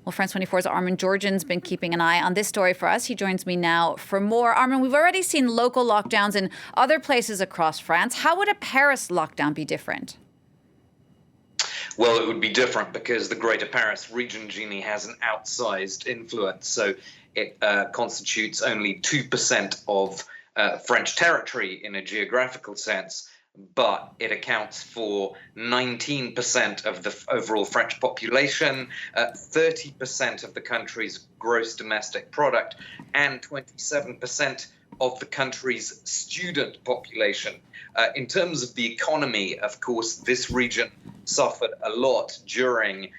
Well, France 24's Armen Georgian's been keeping an eye on this story for us. He joins me now for more. Armen, we've already seen local lockdowns in other places across France. How would a Paris lockdown be different? Well, it would be different because the Greater Paris region, Jeannie, has an outsized influence. So it constitutes only 2% of French territory in a geographical sense, but it accounts for 19% of the overall French population, 30% of the country's gross domestic product, and 27% of the country's student population. In terms of the economy, of course, this region suffered a lot during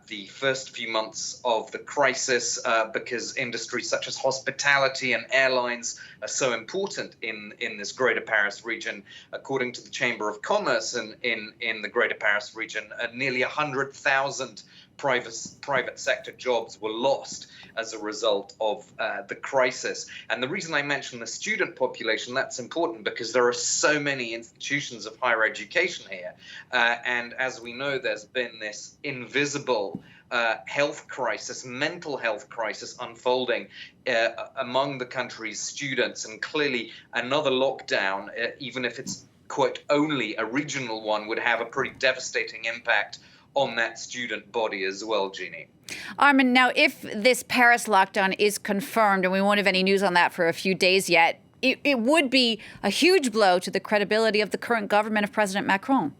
the first few months of the crisis because industries such as hospitality and airlines are so important in this Greater Paris region. According to the Chamber of Commerce in the Greater Paris region, nearly 100,000 private sector jobs were lost as a result of the crisis. And the reason I mention the student population, that's important because there are so many institutions of higher education here. And as we know, there's been this invisible health crisis, mental health crisis unfolding among the country's students. And clearly another lockdown, even if it's, quote, only a regional one, would have a pretty devastating impact on that student body as well, Jeannie. Armen, now, if this Paris lockdown is confirmed, and we won't have any news on that for a few days yet, it would be a huge blow to the credibility of the current government of President Macron.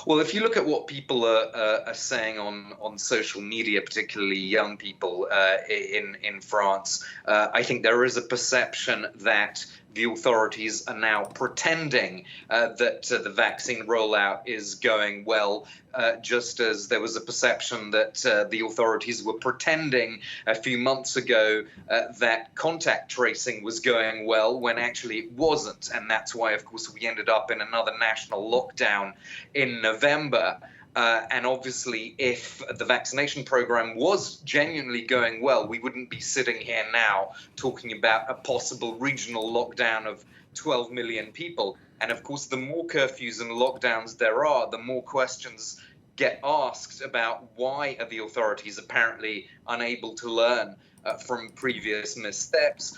Well, if you look at what people are saying on social media, particularly young people in France, I think there is a perception that the authorities are now pretending that the vaccine rollout is going well, just as there was a perception that the authorities were pretending a few months ago that contact tracing was going well when actually it wasn't. And that's why, of course, we ended up in another national lockdown in November. And obviously, if the vaccination program was genuinely going well, we wouldn't be sitting here now talking about a possible regional lockdown of 12 million people. And of course, the more curfews and lockdowns there are, the more questions get asked about why are the authorities apparently unable to learn from previous missteps,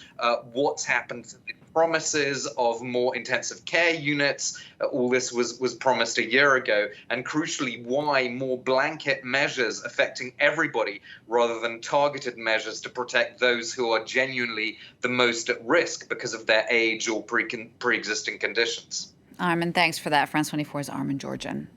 what's happened to the promises of more intensive care units. All this was promised a year ago. And crucially, why more blanket measures affecting everybody rather than targeted measures to protect those who are genuinely the most at risk because of their age or pre-existing conditions. Armen, thanks for that. France 24's Armen Georgian.